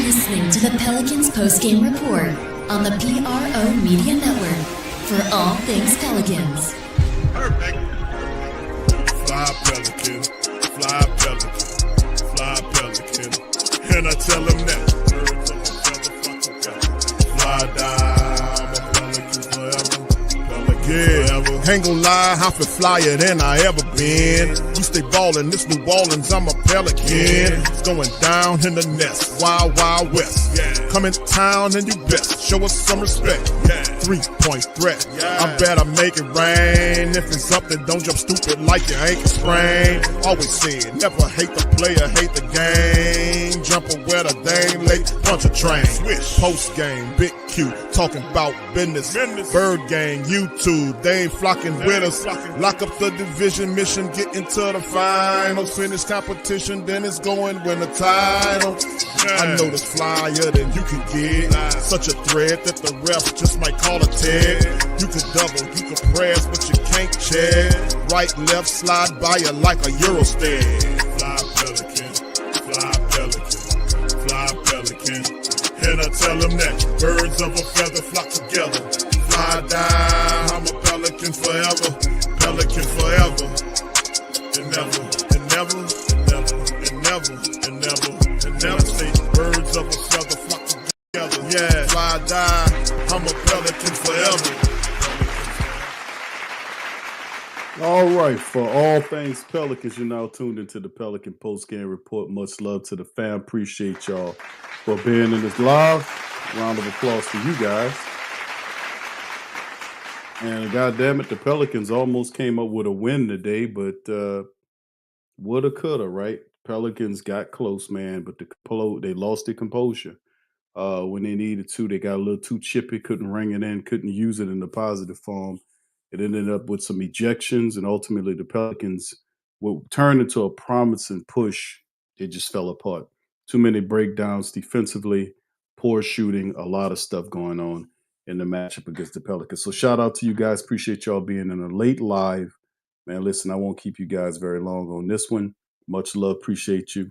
listening to the Pelicans postgame report on the PRO Media Network for all things Pelicans. Perfect. Fly Pelican, fly Pelican, fly Pelican. And I tell him that. Fly down, I'm a Pelican forever. Pelican, ain't gon' lie, I feel flyer than I ever been. We stay ballin', this New Orleans, I'm a Pelican. It's going down in the nest, wild, wild west. Come in town and you best show us some respect. 3-point threat, I better make it rain. If it's up, then don't jump stupid like your ankle sprain. Always said, never hate the player, hate the game. Jumping where the dame late, punch a train. Post game, big Q, talking about business. Bird gang, YouTube, they ain't flocking with us. Lock up the division mission, get into the finals. Finish competition, then it's going win the title. I know this flyer than you can get. Such a threat that the refs just might call a tag. You could double, you could press, but you can't check. Right, left, slide by you like a Eurostep. Fly Pelican, fly Pelican, fly Pelican. And I tell them that birds of a feather flock together. Fly down, I'm a Pelican forever. Pelican forever. And never, and never, and never, and never, and never, and never say birds of a feather flock together. Yeah, fly down, I'm a Pelican forever. All right, for all things Pelicans, you're now tuned into the Pelican postgame report. Much love to the fam. Appreciate y'all for being in this live. Round of applause for you guys. And goddamn it, the Pelicans almost came up with a win today, but woulda, coulda, right? Pelicans got close, man, but they lost their composure when they needed to. They got a little too chippy, couldn't ring it in, couldn't use it in the positive form. It ended up with some ejections, and ultimately the Pelicans would turn into a promising push. It just fell apart. Too many breakdowns defensively, poor shooting, a lot of stuff going on in the matchup against the Pelicans. So shout out to you guys. Appreciate y'all being in a late live. Man, listen, I won't keep you guys very long on this one. Much love. Appreciate you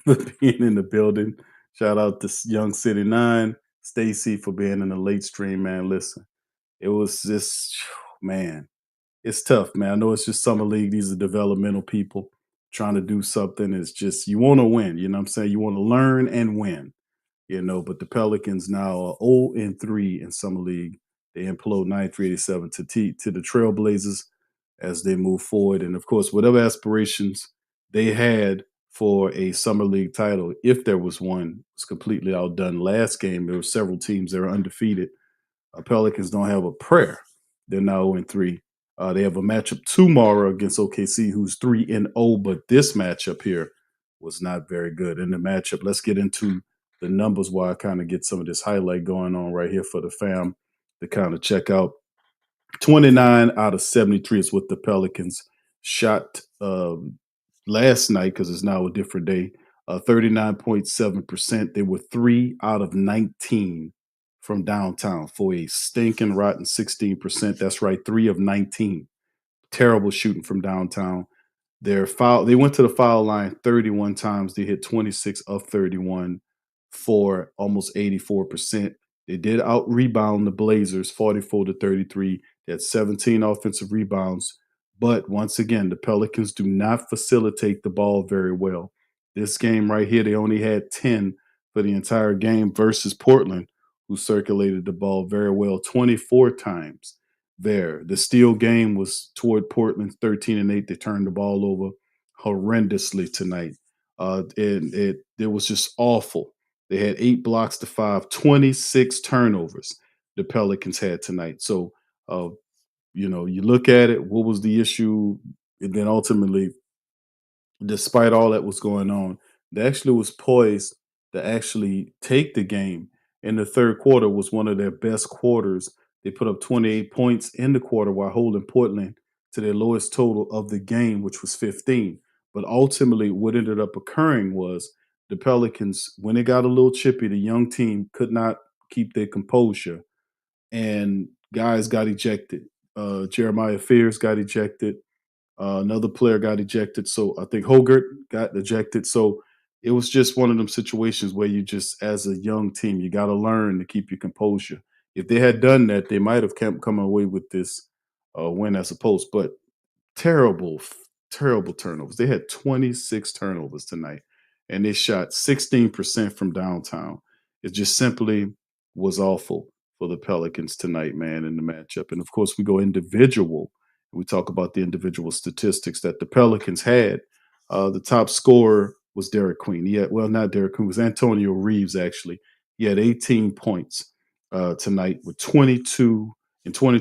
for being in the building. Shout out to Young City 9, Stacy for being in the late stream, man. Listen, it was just, man, it's tough, man. I know it's just summer league. These are developmental people trying to do something. It's just, you want to win. You know what I'm saying? You want to learn and win, you know, but the Pelicans now are 0-3 in summer league. They implode 93-87 to the Trailblazers as they move forward. And of course, whatever aspirations they had for a summer league title, if there was one, was completely outdone. Last game, there were several teams that were undefeated. Pelicans don't have a prayer. They're now 0-3. They have a matchup tomorrow against OKC, who's 3-0, but this matchup here was not very good. In the matchup, let's get into the numbers while I kind of get some of this highlight going on right here for the fam to kind of check out. 29 out of 73 is what the Pelicans shot last night, because it's now a different day. 39.7%. They were 3 out of 19 from downtown for a stinking rotten 16%. That's right, 3 of 19. Terrible shooting from downtown. They went to the foul line 31 times. They hit 26 of 31 for almost 84%. They did out-rebound the Blazers 44-33. They had 17 offensive rebounds. But once again, the Pelicans do not facilitate the ball very well. This game right here, they only had 10 for the entire game versus Portland, who circulated the ball very well 24 times there. The steal game was toward Portland 13-8. They turned the ball over horrendously tonight. It was just awful. They had 8 blocks to 5, 26 turnovers the Pelicans had tonight. So, you know, you look at it, what was the issue? And then ultimately, despite all that was going on, they actually was poised to actually take the game. In the third quarter was one of their best quarters. They put up 28 points in the quarter while holding Portland to their lowest total of the game, which was 15. But ultimately, what ended up occurring was the Pelicans, when they got a little chippy, the young team could not keep their composure, and guys got ejected. Jeremiah Fears got ejected. Another player got ejected. So I think Hogarth got ejected. So it was just one of them situations where you just, as a young team, you got to learn to keep your composure. If they had done that, they might have come away with this win as opposed. But terrible, terrible turnovers. They had 26 turnovers tonight, and they shot 16% from downtown. It just simply was awful for the Pelicans tonight, man, in the matchup. And of course, we go individual. We talk about the individual statistics that the Pelicans had. The top scorer was Derik Queen. Well, not Derik Queen, it was Antonio Reeves, actually. He had 18 points tonight with 22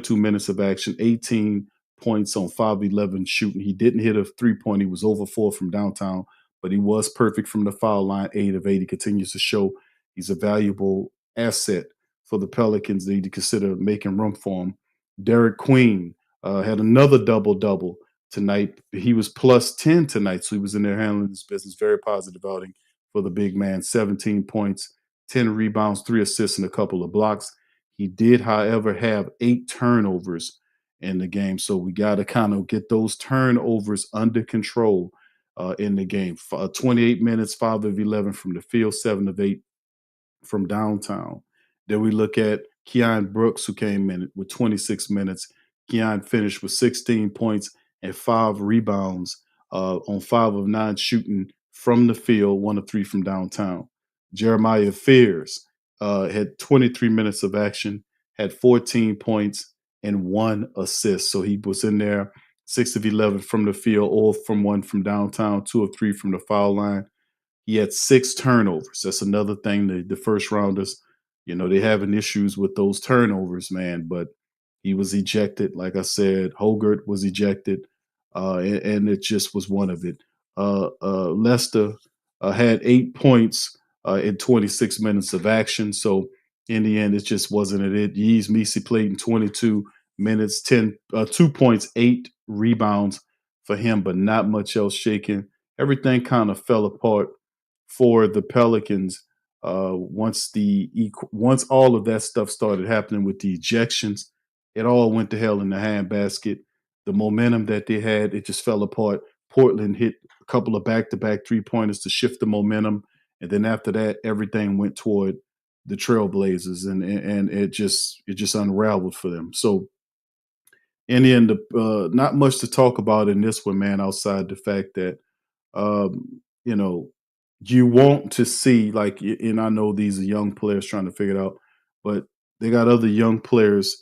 minutes of action, 18 points on 5-11 shooting. He didn't hit a 3-point. He was over 4 from downtown, but he was perfect from the foul line, 8 of 8. He continues to show he's a valuable asset for the Pelicans. They need to consider making room for him. Derik Queen had another double-double tonight. He was plus 10 tonight, so he was in there handling his business. Very positive outing for the big man. 17 points, 10 rebounds, 3 assists, and a couple of blocks. He did, however, have 8 turnovers in the game. So we got to kind of get those turnovers under control in the game. 28 minutes, 5 of 11 from the field, 7 of 8 from downtown. Then we look at Keon Brooks, who came in with 26 minutes. Keon finished with 16 points and 5 rebounds on 5 of 9 shooting from the field, 1 of 3 from downtown. Jeremiah Fears had 23 minutes of action, had 14 points and 1 assist. So he was in there 6 of 11 from the field, all from 1 from downtown, 2 of 3 from the foul line. He had 6 turnovers. That's another thing. The first rounders, they having issues with those turnovers, man. But he was ejected. Like I said, Hogart was ejected, and it just was one of it. Lester had 8 points in 26 minutes of action. So in the end, it just wasn't it. Yeez Misi played in 22 minutes, 2 points, 8 rebounds for him, but not much else shaking. Everything kind of fell apart for the Pelicans once all of that stuff started happening with the ejections. It all went to hell in the handbasket. The momentum that they had, it just fell apart. Portland hit a couple of back-to-back 3-pointers to shift the momentum, and then after that, everything went toward the Trailblazers, and it just unraveled for them. So in the end, not much to talk about in this one, man, outside the fact that you know, you want to see and I know these are young players trying to figure it out, but they got other young players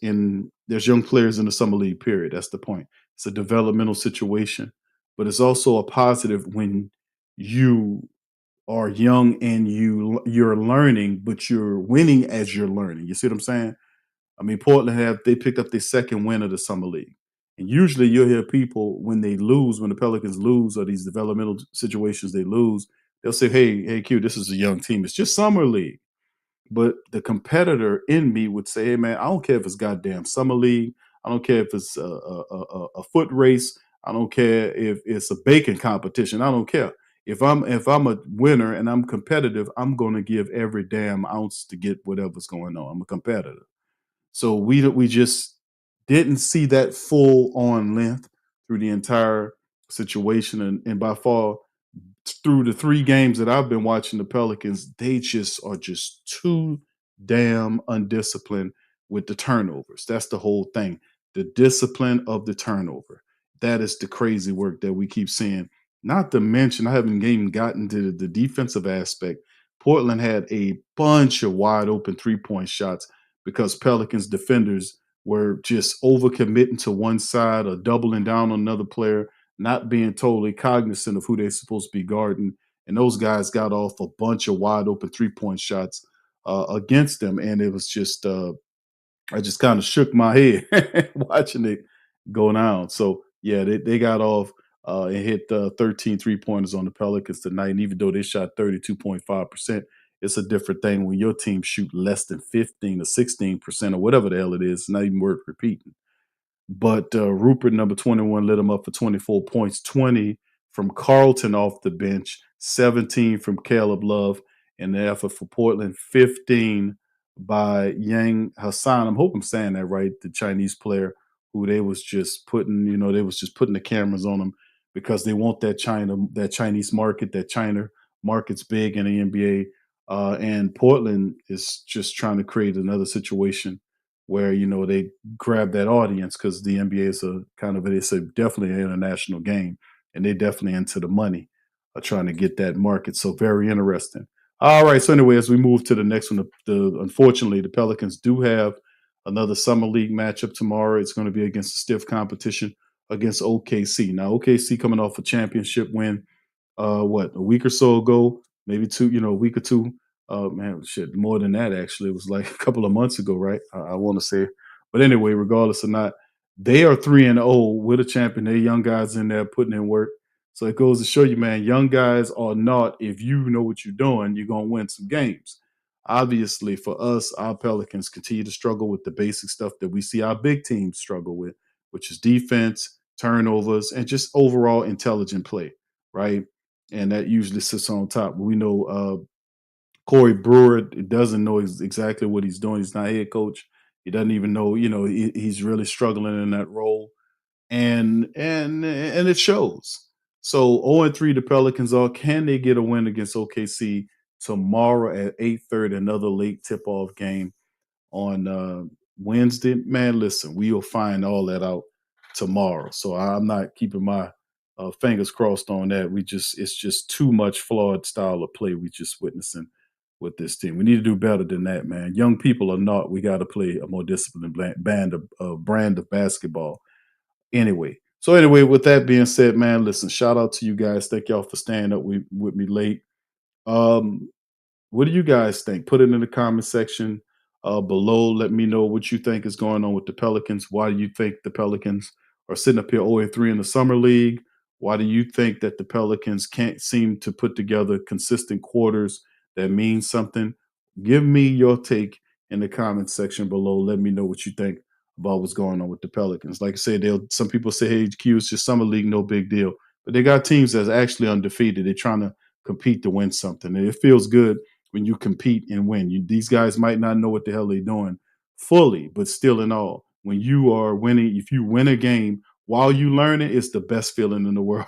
there's young players in the summer league period. That's the point. It's a developmental situation, but it's also a positive when you are young and you're learning, but you're winning as you're learning. You see what I'm saying? I mean, Portland they picked up their second win of the summer league. And usually you'll hear people when the Pelicans lose or these developmental situations they lose, they'll say, hey, Q, this is a young team. It's just summer league. But the competitor in me would say, hey, man, I don't care if it's goddamn summer league. I don't care if it's a foot race. I don't care if it's a baking competition. I don't care. If I'm a winner and I'm competitive, I'm going to give every damn ounce to get whatever's going on. I'm a competitor. So we just didn't see that full on length through the entire situation, and by far through the 3 games that I've been watching the Pelicans, they just are just too damn undisciplined with the turnovers. That's the whole thing. The discipline of the turnover. That is the crazy work that we keep seeing. Not to mention, I haven't even gotten to the defensive aspect. Portland had a bunch of wide open 3-point shots because Pelicans defenders were just overcommitting to one side or doubling down on another player, not being totally cognizant of who they're supposed to be guarding. And those guys got off a bunch of wide open 3-point shots against them. And it was just, I just kind of shook my head watching it go down. So, yeah, they got off and hit 13 3-pointers on the Pelicans tonight. And even though they shot 32.5%, it's a different thing when your team shoot less than 15 or 16% or whatever the hell it is. It's not even worth repeating. But Rupert, number 21, lit him up for 24 points, 20 from Carlton off the bench, 17 from Caleb Love in the effort for Portland, 15 by Yang Hassan. I hope I'm saying that right, the Chinese player who they was just putting the cameras on him because they want that Chinese market, that China market's big in the NBA. And Portland is just trying to create another situation where, they grab that audience because the NBA is it's a definitely an international game, and they're definitely into the money, trying to get that market. So very interesting. All right. So anyway, as we move to the next one, unfortunately, the Pelicans do have another summer league matchup tomorrow. It's going to be against a stiff competition against OKC. Now, OKC coming off a championship win, a week or so ago, maybe a week or two. More than that, actually. It was like a couple of months ago, right? I want to say. But anyway, regardless or not, they are 3-0 with a champion. They're young guys in there putting in work. So it goes to show you, man, young guys are not, if you know what you're doing, you're going to win some games. Obviously, for us, our Pelicans continue to struggle with the basic stuff that we see our big teams struggle with, which is defense, turnovers, and just overall intelligent play, right? And that usually sits on top. We know Corey Brewer doesn't know exactly what he's doing. He's not head coach. He doesn't even know, he's really struggling in that role. And it shows. So 0-3 the Pelicans are. Can they get a win against OKC tomorrow at 8:30? Another late tip-off game on Wednesday. Man, listen, we'll find all that out tomorrow. So I'm not keeping my fingers crossed on that. It's just too much flawed style of play we just witnessing with this team. We need to do better than that, man. Young people are not. We got to play a more disciplined brand of basketball. Anyway, with that being said, man, listen, shout out to you guys. Thank y'all for staying up with me late. What do you guys think? Put it in the comment section below. Let me know what you think is going on with the Pelicans. Why do you think the Pelicans are sitting up here 0-3 in the summer league? Why do you think that the Pelicans can't seem to put together consistent quarters that mean something? Give me your take in the comment section below. Let me know what you think about what's going on with the Pelicans. Like I said, some people say, hey, Q, it's just summer league, no big deal. But they got teams that's actually undefeated. They're trying to compete to win something. And it feels good when you compete and win. These guys might not know what the hell they're doing fully, but still in all, when you are winning, if you win a game while you learn it, it's the best feeling in the world.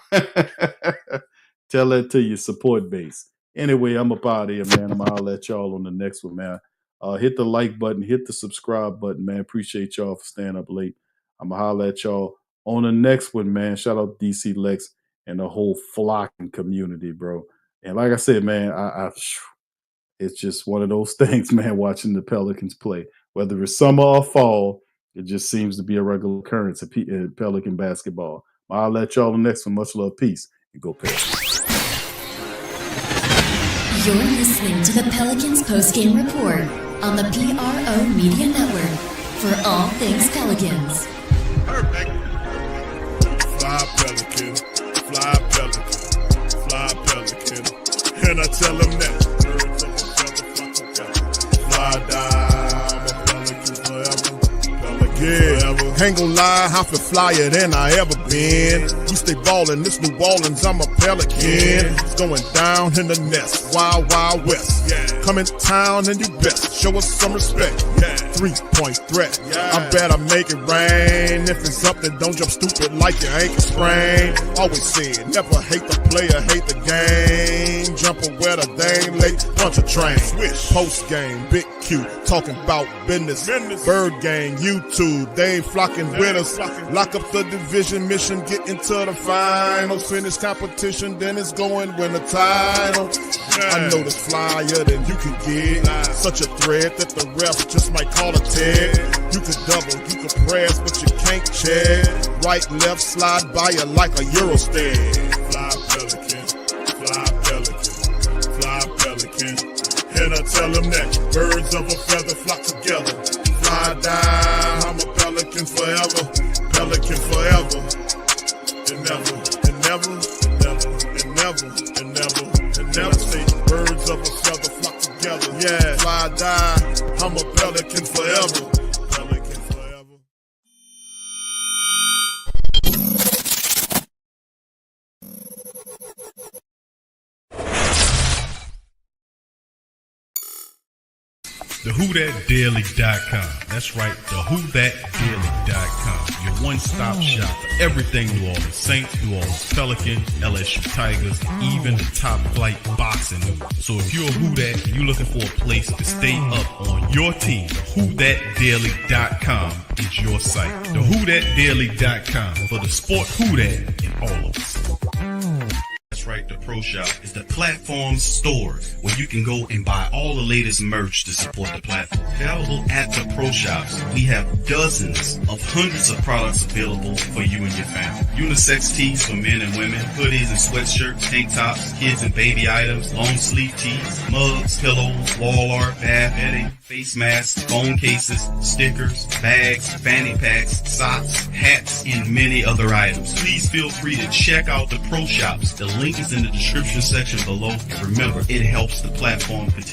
Tell that to your support base. Anyway, I'm up out of here, man. I'll let y'all on the next one, man. Hit the like button, hit the subscribe button, man. Appreciate y'all for staying up late. I'm going to holler at y'all on the next one, man. Shout out to DC Lex and the whole flocking community, bro. And like I said, man, it's just one of those things, man, watching the Pelicans play. Whether it's summer or fall, it just seems to be a regular occurrence in Pelican basketball. I'll let y'all on the next one. Much love, peace, and go Pels. You're listening to the Pelicans postgame report on the PRO Media Network for all things Pelicans. Perfect. Fly Pelican, fly Pelican, fly Pelican. And I tell them that. Fly down, I'm a Pelican forever. Pelican, ain't gon' lie, I feel flyer than I ever been. We stay ballin', this New Orleans, I'm a Pelican. It's going down in the nest, wild, wild west. Come in town and you best show us some respect. 3-point threat, I better make it rain. If it's up, then don't jump stupid like your ankle sprain. Always said, never hate the player, hate the game. Jumping where the dame late, bunch of trains. Post game, Big Q, talking about business. Bird gang, YouTube, they ain't flocking with us. Lock up the division mission, get into the finals. Finish competition, then it's going win the title. I know this flyer than you can get. Such a threat that the refs just might call a tag. You could double, you could press, but you can't check. Right, left, slide by you like a Eurostag. Fly Pelican, fly Pelican, fly Pelican. And I tell them that birds of a feather flock together. Fly down, I'm a Pelican forever. Pelican forever. And never, and never, and never, and never, and never, and never say birds of a feather flock together. Yeah, fly die, I'm a Pelican forever. Pelican forever. TheWhoThatDaily.com. That's right, TheWhoThatDaily.com. Your one-stop shop for everything New Orleans Saints, New Orleans Pelicans, LSU Tigers, even the top flight boxing news. So if you're a Who That, you're looking for a place to stay up on your team, TheWhoThatDaily.com is your site. TheWhoThatDaily.com for the sport Who That in all of us. That's right, the Pro Shop is the platform store where you can go and buy all the latest merch to support the platform. Available at the Pro Shops, we have dozens of hundreds of products available for you and your family. Unisex tees for men and women, hoodies and sweatshirts, tank tops, kids and baby items, long sleeve tees, mugs, pillows, wall art, bath bedding, face masks, phone cases, stickers, bags, fanny packs, socks, hats, and many other items. Please feel free to check out the Pro Shops. The link is in the description section below. Remember, it helps the platform continue.